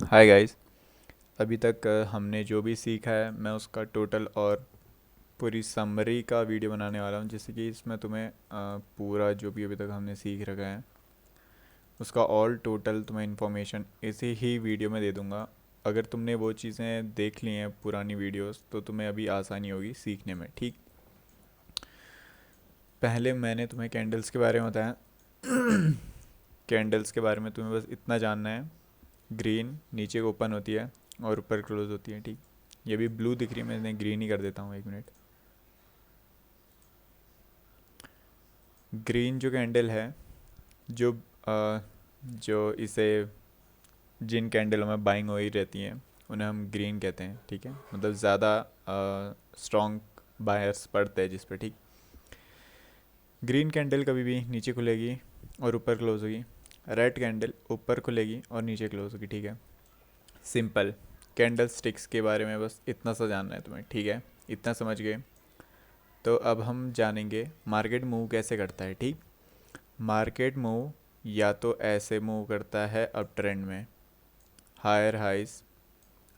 Hi guys. अभी तक हमने जो भी सीखा है मैं उसका टोटल और पूरी समरी का वीडियो बनाने वाला हूँ, जिससे कि इसमें तुम्हें पूरा जो भी अभी तक हमने सीख रखा है उसका ऑल टोटल तुम्हें इन्फॉर्मेशन इसी ही वीडियो में दे दूँगा। अगर तुमने वो चीज़ें देख ली हैं पुरानी वीडियोस तो तुम्हें अभी आसानी होगी सीखने में। ठीक, पहले मैंने तुम्हें कैंडल्स के बारे में बताया। कैंडल्स के बारे में तुम्हें बस इतना जानना है, ग्रीन नीचे को ओपन होती है और ऊपर क्लोज होती है। ठीक, ये भी ब्लू दिख रही है, मैं इन्हें ग्रीन ही कर देता हूँ, एक मिनट। ग्रीन जो कैंडल है, जो जो इसे जिन कैंडलों में बाइंग हो ही रहती हैं उन्हें हम ग्रीन कहते हैं। ठीक है, मतलब ज़्यादा स्ट्रॉन्ग बायर्स पड़ते हैं जिस पे। ठीक, ग्रीन कैंडल कभी भी नीचे खुलेगी और ऊपर क्लोज होगी। रेड कैंडल ऊपर खुलेगी और नीचे क्लोज होगी। ठीक है, सिंपल। कैंडल स्टिक्स के बारे में बस इतना सा जानना है तुम्हें। ठीक है, इतना समझ गए। तो अब हम जानेंगे मार्केट मूव कैसे करता है। ठीक, मार्केट मूव या तो ऐसे मूव करता है अप ट्रेंड में, higher highs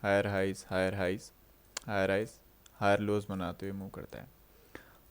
higher highs higher highs higher highs higher lows बनाते हुए मूव करता है,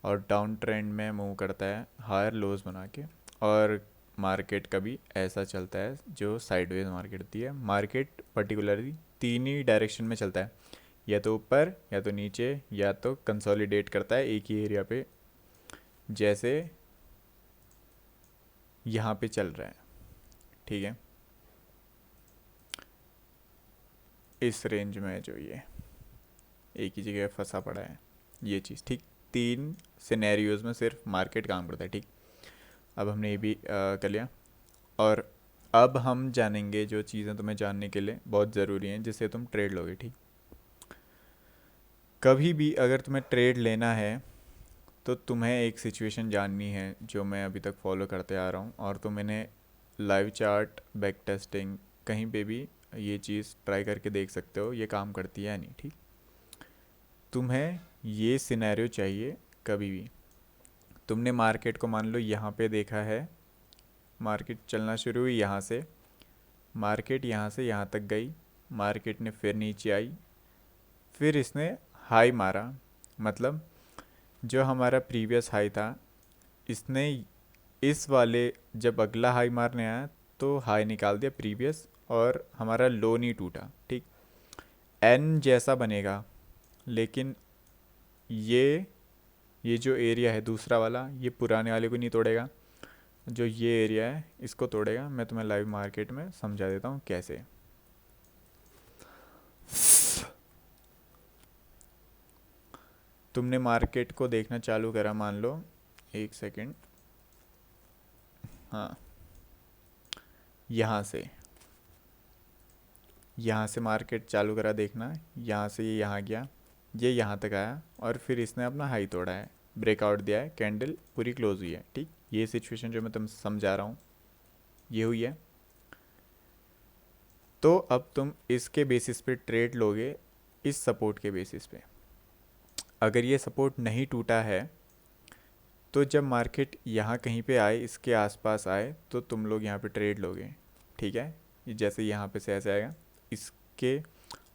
और डाउन ट्रेंड में मूव करता है हायर लोज बना के। और मार्केट कभी ऐसा चलता है जो साइडवेज मार्केट होती है। मार्केट पर्टिकुलरली तीन ही डायरेक्शन में चलता है, या तो ऊपर या तो नीचे या तो कंसोलिडेट करता है एक ही एरिया पे, जैसे यहाँ पे चल रहा है। ठीक है, इस रेंज में जो ये एक ही जगह फंसा पड़ा है ये चीज़। ठीक, तीन सिनेरियोज में सिर्फ मार्केट काम करता है। ठीक, अब हमने ये भी कर लिया। और अब हम जानेंगे जो चीज़ें तुम्हें जानने के लिए बहुत ज़रूरी हैं जिससे तुम ट्रेड लोगे। ठीक, कभी भी अगर तुम्हें ट्रेड लेना है तो तुम्हें एक सिचुएशन जाननी है जो मैं अभी तक फॉलो करते आ रहा हूँ, और तुम इन्हें लाइव चार्ट, बैक टेस्टिंग, कहीं पे भी ये चीज़ ट्राई करके देख सकते हो ये काम करती है या नहीं। ठीक, तुम्हें ये सिनेरियो चाहिए। कभी भी तुमने मार्केट को मान लो यहाँ पे देखा है, मार्केट चलना शुरू हुई यहाँ से, मार्केट यहाँ से यहाँ तक गई, मार्केट ने फिर नीचे आई, फिर इसने हाई मारा। मतलब जो हमारा प्रीवियस हाई था, इसने इस वाले जब अगला हाई मारने आया तो हाई निकाल दिया प्रीवियस, और हमारा लो नहीं टूटा। ठीक, एन जैसा बनेगा, लेकिन ये जो एरिया है दूसरा वाला, ये पुराने वाले को नहीं तोड़ेगा। जो ये एरिया है इसको तोड़ेगा। मैं तुम्हें लाइव मार्केट में समझा देता हूँ कैसे। तुमने मार्केट को देखना चालू करा, मान लो, एक सेकंड, हाँ, यहाँ से मार्केट चालू करा देखना। यहाँ से ये यहाँ गया, ये यहाँ तक आया, और फिर इसने अपना हाई तोड़ा है, ब्रेकआउट दिया है, कैंडल पूरी क्लोज हुई है। ठीक, ये सिचुएशन जो मैं तुम समझा रहा हूँ ये हुई है। तो अब तुम इसके बेसिस पे ट्रेड लोगे, इस सपोर्ट के बेसिस पे। अगर ये सपोर्ट नहीं टूटा है तो जब मार्केट यहाँ कहीं पे आए, इसके आसपास आए, तो तुम लोग यहाँ पे ट्रेड लोगे। ठीक है, ये जैसे यहाँ पे से ऐसे आएगा इसके,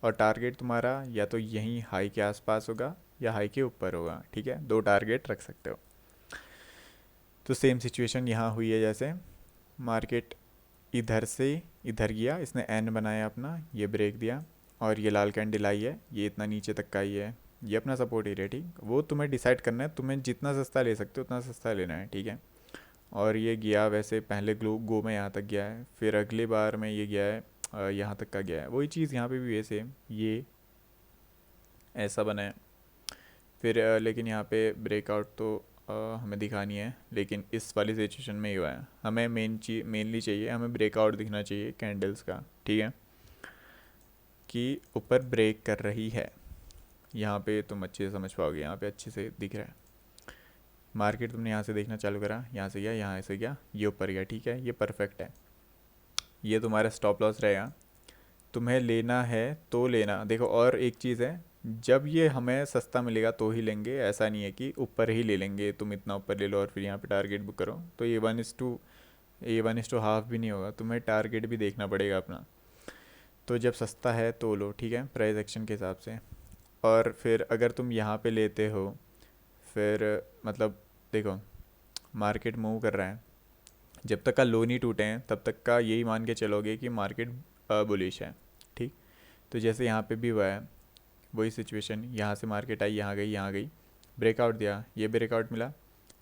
और टारगेट तुम्हारा या तो यहीं हाई के आसपास होगा या हाई के ऊपर होगा। ठीक है, दो टारगेट रख सकते हो। तो सेम सिचुएशन यहाँ हुई है, जैसे मार्केट इधर से इधर गया, इसने एन बनाया अपना, ये ब्रेक दिया, और ये लाल कैंडल आई है, ये इतना नीचे तक का ही है, ये अपना सपोर्ट एरिया। ठीक, वो तुम्हें डिसाइड करना है, तुम्हें जितना सस्ता ले सकते हो उतना सस्ता लेना है। ठीक है, और ये गया वैसे पहले ग्लो गो में यहाँ तक गया है, फिर अगली बार में ये गया है यहाँ तक का गया है। वही चीज़ यहाँ पे भी वैसे ये ऐसा बना है। फिर लेकिन यहाँ पे ब्रेकआउट तो हमें दिखानी है, लेकिन इस वाली सिचुएशन में ही हुआ है। हमें मेनली चाहिए, हमें ब्रेकआउट दिखना चाहिए कैंडल्स का। ठीक है, कि ऊपर ब्रेक कर रही है। यहाँ पे तुम अच्छे से समझ पाओगे, यहाँ पे अच्छे से दिख रहा है। मार्केट तुमने यहाँ से देखना चालू करा, यहाँ से गया, यहाँ से गया, ये ऊपर गया। ठीक है, ये परफेक्ट है, ये तुम्हारा स्टॉप लॉस रहेगा। तुम्हें लेना है तो लेना। देखो, और एक चीज़ है, जब ये हमें सस्ता मिलेगा तो ही लेंगे, ऐसा नहीं है कि ऊपर ही ले लेंगे, तुम इतना ऊपर ले लो और फिर यहाँ पे टारगेट बुक करो। तो ये वन इस टू हाफ भी नहीं होगा, तुम्हें टारगेट भी देखना पड़ेगा अपना। तो जब सस्ता है तो लो, ठीक है, प्राइस एक्शन के हिसाब से। और फिर अगर तुम यहाँ पे लेते हो, फिर मतलब देखो मार्केट मूव कर रहा है, जब तक का लो नहीं टूटे हैं तब तक का यही मान के चलोगे कि मार्केट बुलिश है, ठीक। तो जैसे यहाँ पे भी हुआ है वही सिचुएशन, यहाँ से मार्केट आई, यहाँ गई, ब्रेकआउट दिया, ये ब्रेकआउट मिला,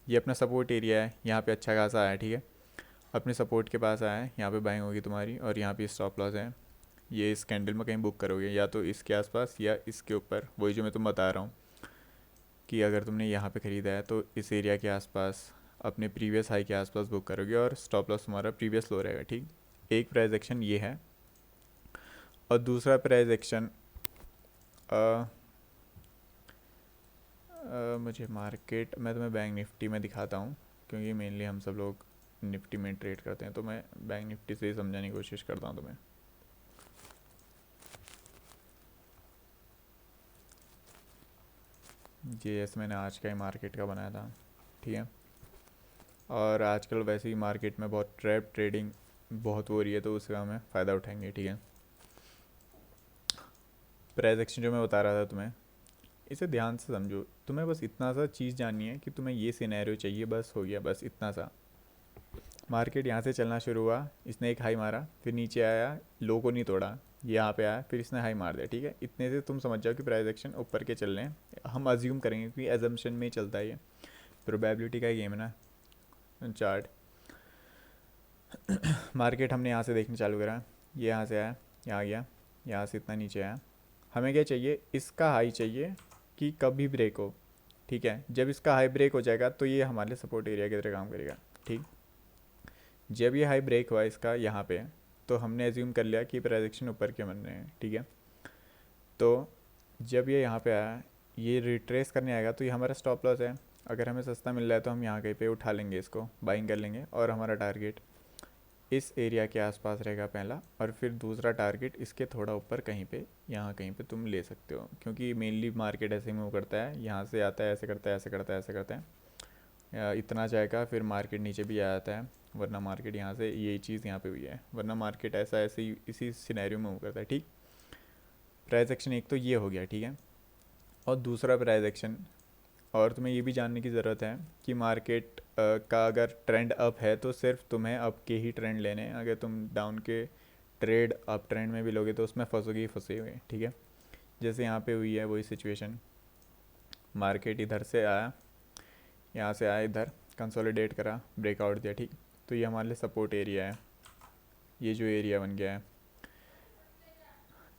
ये अपना सपोर्ट एरिया है, यहाँ पे अच्छा खासा आया, ठीक है, अपने सपोर्ट के पास आया है, यहाँ पे बाइंग होगी तुम्हारी, और यहाँ पे स्टॉप लॉस है, ये इस कैंडल में कहीं बुक करोगे, या तो इसके आसपास या इसके ऊपर, वही जो मैं तुम बता रहा हूँ कि अगर तुमने यहाँ पे ख़रीदा है तो इस एरिया के आसपास अपने प्रीवियस हाई के आसपास बुक करोगे, और स्टॉप लॉस तुम्हारा प्रीवियस लो रहेगा, ठीक। एक प्राइस एक्शन ये है। और दूसरा प्राइस एक्शन मुझे मार्केट, मैं तुम्हें बैंक निफ्टी में दिखाता हूँ, क्योंकि मेनली हम सब लोग निफ्टी में ट्रेड करते हैं, तो मैं बैंक निफ्टी से ही समझाने की कोशिश करता हूँ तुम्हें। ये जैसे मैंने आज का ही मार्केट का बनाया था, ठीक है, और आजकल वैसे ही मार्केट में बहुत ट्रैप ट्रेडिंग बहुत हो रही है, तो उसका हमें फ़ायदा उठाएंगे, ठीक है। प्राइस एक्शन जो मैं बता रहा था तुम्हें, इसे ध्यान से समझो, तुम्हें बस इतना सा चीज़ जाननी है कि तुम्हें ये सिनेरियो चाहिए, बस हो गया, बस इतना सा। मार्केट यहाँ से चलना शुरू हुआ, इसने एक हाई मारा, फिर नीचे आया, लो को नहीं तोड़ा, ये यहाँ पे आया, फिर इसने हाई मार दिया, ठीक है, इतने से तुम समझ जाओ कि प्राइस एक्शन ऊपर के चल रहे हैं। हम अज्यूम करेंगे क्योंकि एजम्पशन में ही चलता है, ये प्रोबेबिलिटी का गेम है ना चार्ट। मार्केट हमने यहाँ से देखने चालू करा, ये यहाँ से आया, यहाँ गया, यहाँ से इतना नीचे आया, हमें क्या चाहिए, इसका हाई चाहिए कि कभी ब्रेक हो, ठीक है। जब इसका हाई ब्रेक हो जाएगा तो ये हमारे सपोर्ट एरिया की तरह काम करेगा, ठीक। जब ये हाई ब्रेक हुआ इसका यहाँ पे, तो हमने एज्यूम कर लिया कि प्राइस एक्शन ऊपर के बन रहे हैं, ठीक है। तो जब ये यहाँ पे आया, ये रिट्रेस करने आएगा, तो ये हमारा स्टॉप लॉस है। अगर हमें सस्ता मिल रहा है तो हम यहाँ कहीं पे उठा लेंगे, इसको बाइंग कर लेंगे, और हमारा टारगेट इस एरिया के आसपास रहेगा पहला, और फिर दूसरा टारगेट इसके थोड़ा ऊपर कहीं पे, यहाँ कहीं पे तुम ले सकते हो, क्योंकि मेनली मार्केट ऐसे मूव करता है, यहाँ से आता है, ऐसे करता है, ऐसे करता है, ऐसे करता है, इतना जाएगा, फिर मार्केट नीचे भी आ जाता है, वरना मार्केट यहाँ से यही चीज़ यहाँ पे हुई है, वरना मार्केट ऐसा ऐसे ही इसी सिनेरियो में मूव करता है, ठीक। प्राइस एक्शन एक तो ये हो गया, ठीक है। और दूसरा प्राइस एक्शन, और तुम्हें ये भी जानने की ज़रूरत है कि मार्केट का अगर ट्रेंड अप है तो सिर्फ तुम्हें अप के ही ट्रेंड लेने हैं, अगर तुम डाउन के ट्रेड अप ट्रेंड में भी लोगे तो उसमें फंसोगे ही फंसे हुए, ठीक है। जैसे यहाँ पे हुई है वही सिचुएशन, मार्केट इधर से आया, यहाँ से आया, इधर कंसोलिडेट करा, ब्रेकआउट दिया, ठीक। तो ये हमारे लिए सपोर्ट एरिया है, ये जो एरिया बन गया है,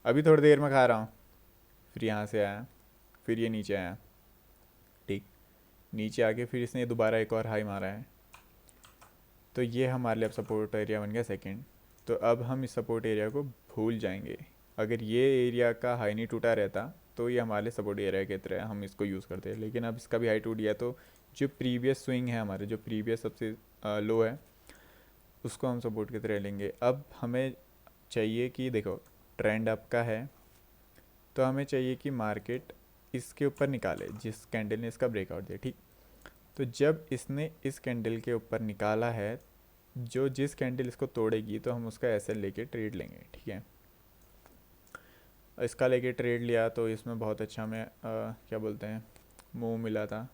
अभी थोड़ी देर में खा रहा हूँ, फिर यहाँ से आया, फिर ये नीचे आया, ठीक, नीचे आके फिर इसने दोबारा एक और हाई मारा है, तो ये हमारे लिए अब सपोर्ट एरिया बन गया सेकंड। तो अब हम इस सपोर्ट एरिया को भूल जाएंगे, अगर ये एरिया का हाई नहीं टूटा रहता तो ये हमारे लिए सपोर्ट एरिया की तरह हम इसको यूज़ करते हैं, लेकिन अब इसका भी हाई टूट गया, तो जो प्रीवियस स्विंग है हमारे, जो प्रीवियस सबसे लो है, उसको हम सपोर्ट की तरह लेंगे। अब हमें चाहिए कि देखो ट्रेंड अप का है, तो हमें चाहिए कि मार्केट इसके ऊपर निकाले जिस कैंडल ने इसका ब्रेकआउट दिया, ठीक। तो जब इसने इस कैंडल के ऊपर निकाला है, जो जिस कैंडल इसको तोड़ेगी तो हम उसका एसएल लेके ट्रेड लेंगे, ठीक है। इसका लेके ट्रेड लिया तो इसमें बहुत अच्छा हमें क्या बोलते हैं मूव मिला था,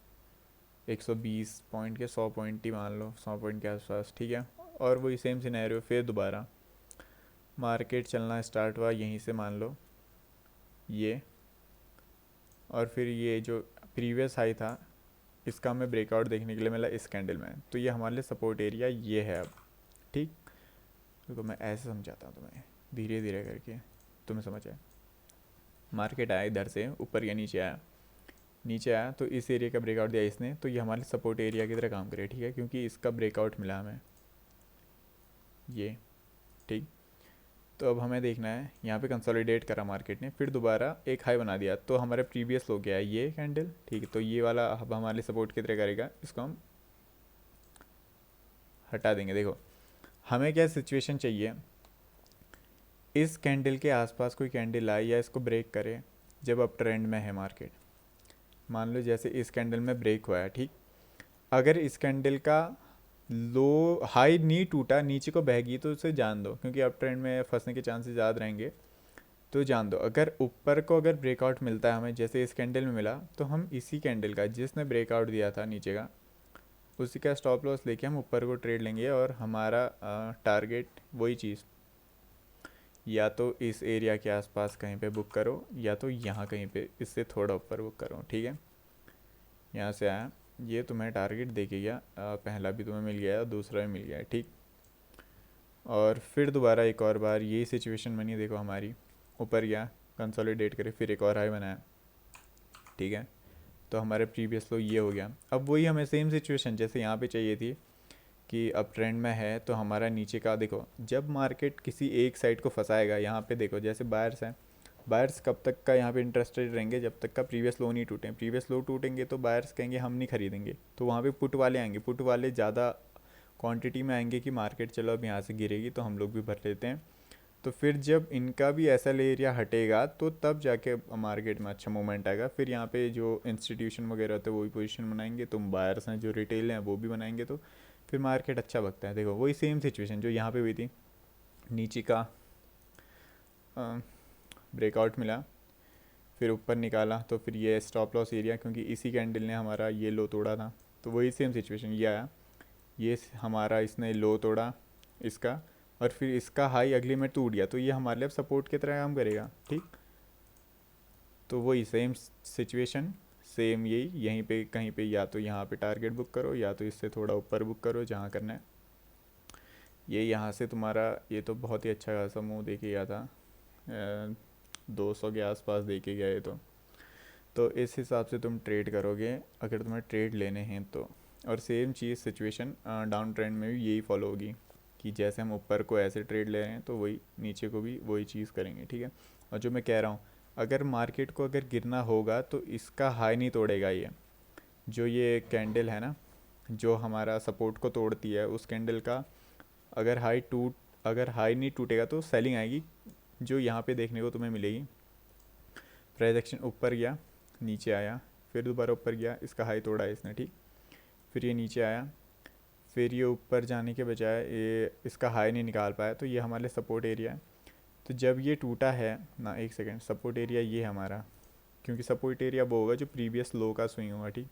120 पॉइंट के 100 पॉइंट ही मान लो, 100 पॉइंट के आसपास, ठीक है। और वही सेम सिनेरियो, फिर दोबारा मार्केट चलना स्टार्ट हुआ यहीं से, मान लो ये, और फिर ये जो प्रीवियस हाई था इसका हमें ब्रेकआउट देखने के लिए मिला इस कैंडल में, तो ये हमारे लिए सपोर्ट एरिया ये है अब, ठीक। तो मैं ऐसे समझाता हूँ तुम्हें धीरे धीरे करके, तुम्हें समझ आए। मार्केट आया इधर से ऊपर या नीचे आया, नीचे आया तो इस एरिया का ब्रेकआउट दिया इसने, तो ये हमारे सपोर्ट एरिया की तरह काम करे, ठीक है, क्योंकि इसका ब्रेकआउट मिला हमें ये, ठीक। तो अब हमें देखना है, यहाँ पे कंसोलिडेट करा मार्केट ने, फिर दोबारा एक हाई बना दिया, तो हमारे प्रीवियस लो गया है ये कैंडल, ठीक है। तो ये वाला अब हमारे सपोर्ट की तरह करेगा, इसको हम हटा देंगे। देखो हमें क्या सिचुएशन चाहिए, इस कैंडल के आसपास कोई कैंडल आए या इसको ब्रेक करे जब अप ट्रेंड में है मार्केट, मान लो जैसे इस कैंडल में ब्रेक हुआ है, ठीक। अगर इस कैंडल का लो हाई नहीं टूटा, नीचे को बह गई, तो उसे जान दो, क्योंकि अप ट्रेंड में फंसने के चांसेस ज़्यादा रहेंगे। तो जान दो, अगर ऊपर को अगर ब्रेकआउट मिलता है हमें, जैसे इस कैंडल में मिला, तो हम इसी कैंडल का जिसने ब्रेकआउट दिया था नीचे का, उसी का स्टॉप लॉस लेके हम ऊपर को ट्रेड लेंगे, और हमारा टारगेट वही चीज़, या तो इस एरिया के आसपास कहीं पे बुक करो, या तो यहाँ कहीं पे इससे थोड़ा ऊपर बुक करो। ठीक है, यहाँ से आया, ये तुम्हें टारगेट दे के गया, पहला भी तुम्हें मिल गया, दूसरा भी मिल गया। ठीक, और फिर दोबारा एक और बार यही सिचुएशन बनी, देखो हमारी ऊपर गया, कंसोलिडेट करे, फिर एक और हाई बनाया। ठीक है, तो हमारे प्रीवियस लो ये हो गया। अब वही हमें सेम सिचुएशन जैसे यहाँ पे चाहिए थी कि अब ट्रेंड में है, तो हमारा नीचे का देखो, जब मार्केट किसी एक साइड को फंसाएगा, यहाँ पे देखो जैसे बायर्स हैं, बायर्स कब तक का यहाँ पे इंटरेस्टेड रहेंगे, जब तक का प्रीवियस लो नहीं टूटे। प्रीवियस लो टूटेंगे तो बायर्स कहेंगे हम नहीं खरीदेंगे, तो वहाँ पे पुट वाले आएंगे, पुट वाले ज़्यादा क्वांटिटी में आएंगे कि मार्केट चलो अब यहाँ से गिरेगी तो हम लोग भी भर लेते हैं। तो फिर जब इनका भी ऐसा एरिया हटेगा, तो तब जाके मार्केट में अच्छा मूवमेंट आएगा। फिर यहाँ पे जो इंस्टीट्यूशन वगैरह होते हैं वो भी पोजीशन बनाएंगे, तुम बायर्स हैं जो रिटेल हैं वो भी बनाएंगे, तो फिर मार्केट अच्छा भगता है। देखो वही सेम सिचुएशन जो यहाँ पे हुई थी, नीचे का ब्रेकआउट मिला, फिर ऊपर निकाला, तो फिर ये स्टॉप लॉस एरिया, क्योंकि इसी कैंडल ने हमारा ये लो तोड़ा था, तो वही सेम सिचुएशन ये आया, ये हमारा इसने लो तोड़ा इसका, और फिर इसका हाई अगले में टूट गया, तो ये हमारे लिए अब सपोर्ट की तरह काम करेगा। ठीक, तो वही सेम सिचुएशन, सेम यही, यहीं पे कहीं पे या तो यहाँ पे टारगेट बुक करो, या तो इससे थोड़ा ऊपर बुक करो जहाँ करना है। ये यहाँ से तुम्हारा ये तो बहुत ही अच्छा खासा मुँह दे के गया था, 200 के आसपास दे के गया ये तो इस हिसाब से तुम ट्रेड करोगे अगर तुम्हें ट्रेड लेने हैं तो। और सेम चीज़ सिचुएशन डाउन ट्रेंड में भी यही फॉलो होगी, कि जैसे हम ऊपर को ऐसे ट्रेड ले रहे हैं तो वही नीचे को भी वही चीज़ करेंगे। ठीक है, और जो मैं कह रहा हूँ, अगर मार्केट को अगर गिरना होगा तो इसका हाई नहीं तोड़ेगा ये, जो ये कैंडल है ना जो हमारा सपोर्ट को तोड़ती है, उस कैंडल का अगर हाई नहीं टूटेगा तो सेलिंग आएगी, जो यहाँ पे देखने को तुम्हें मिलेगी। प्राइस एक्शन ऊपर गया, नीचे आया, फिर दोबारा ऊपर गया, इसका हाई तोड़ा है इसने। ठीक, फिर ये नीचे आया, फिर ये ऊपर जाने के बजाय ये इसका हाई नहीं निकाल पाया, तो ये हमारे सपोर्ट एरिया है। तो जब ये टूटा है ना, एक सेकेंड, सपोर्ट एरिया ये है हमारा, क्योंकि सपोर्ट एरिया वो होगा जो प्रीवियस लो का स्विंग होगा। ठीक,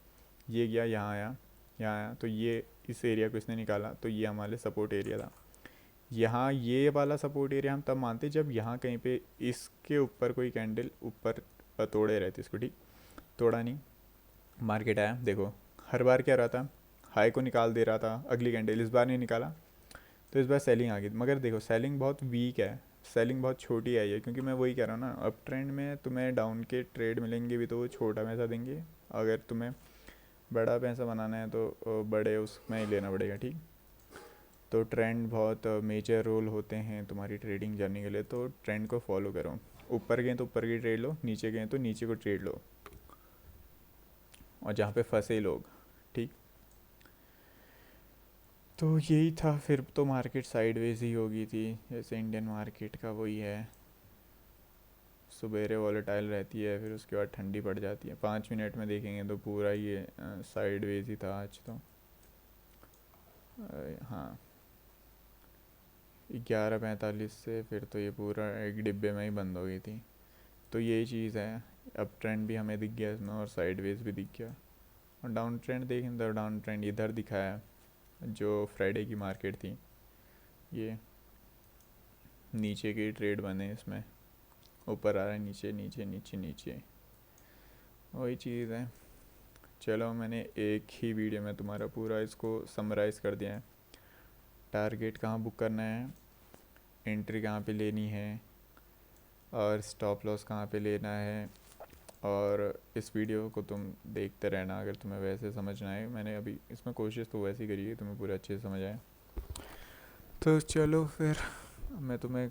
ये गया यहाँ आया, यहाँ आया, तो ये इस एरिया को इसने निकाला, तो ये हमारे सपोर्ट एरिया था। यहाँ ये वाला सपोर्ट एरिया हम तब मानते जब यहाँ कहीं पे इसके ऊपर कोई कैंडल ऊपर तोड़े रहते इसको। ठीक, तोड़ा नहीं, मार्केट आया, देखो हर बार क्या रहा था, हाई को निकाल दे रहा था अगली कैंडल, इस बार नहीं निकाला, तो इस बार सेलिंग आ गई। मगर देखो सेलिंग बहुत वीक है, सेलिंग बहुत छोटी आई है, क्योंकि मैं वही कह रहा हूँ ना, अप ट्रेंड में तुम्हें डाउन के ट्रेड मिलेंगे भी तो वो छोटा पैसा देंगे, अगर तुम्हें बड़ा पैसा बनाना है तो बड़े उसमें ही लेना पड़ेगा। ठीक, तो ट्रेंड बहुत मेजर रोल होते हैं तुम्हारी ट्रेडिंग जर्नी के लिए, तो ट्रेंड को फॉलो करो। ऊपर गए तो ऊपर की ट्रेड लो, नीचे गए तो नीचे को ट्रेड लो, और जहाँ पे फंसे लोग। ठीक, तो यही था। फिर तो मार्केट साइडवेज ही होगी थी, जैसे इंडियन मार्केट का वही है, सुबेरे वॉलेटाइल रहती है, फिर उसके बाद ठंडी पड़ जाती है। 5 मिनट में देखेंगे तो पूरा ये साइडवेज ही था आज तो। हाँ, 11:45 से फिर तो ये पूरा एक डिब्बे में ही बंद हो गई थी। तो यही चीज़ है, अब ट्रेंड भी हमें दिख गया इसमें, और साइडवेज भी दिख गया। और डाउन ट्रेंड देखें तो डाउन ट्रेंड इधर दिखाया, जो फ्राइडे की मार्केट थी, ये नीचे की ट्रेड बने, इसमें ऊपर आ रहा है, नीचे नीचे नीचे नीचे, वही चीज़ है। चलो, मैंने एक ही वीडियो में तुम्हारा पूरा इसको समराइज़ कर दिया है, टारगेट कहाँ बुक करना है, एंट्री कहाँ पे लेनी है, और स्टॉप लॉस कहाँ पे लेना है। और इस वीडियो को तुम देखते रहना अगर तुम्हें वैसे समझना है। मैंने अभी इसमें कोशिश तो वैसी करी है तुम्हें पूरा अच्छे से समझ आए। तो चलो फिर मैं तुम्हें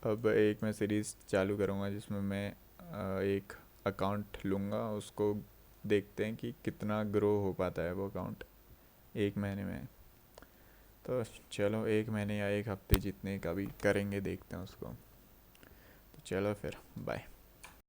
अब एक मैं सीरीज़ चालू करूँगा जिसमें मैं एक अकाउंट लूँगा, उसको देखते हैं कि कितना ग्रो हो पाता है वो अकाउंट 1 महीने में। तो चलो 1 महीने या 1 हफ्ते जितने का भी करेंगे देखते हैं उसको। तो चलो फिर, बाय।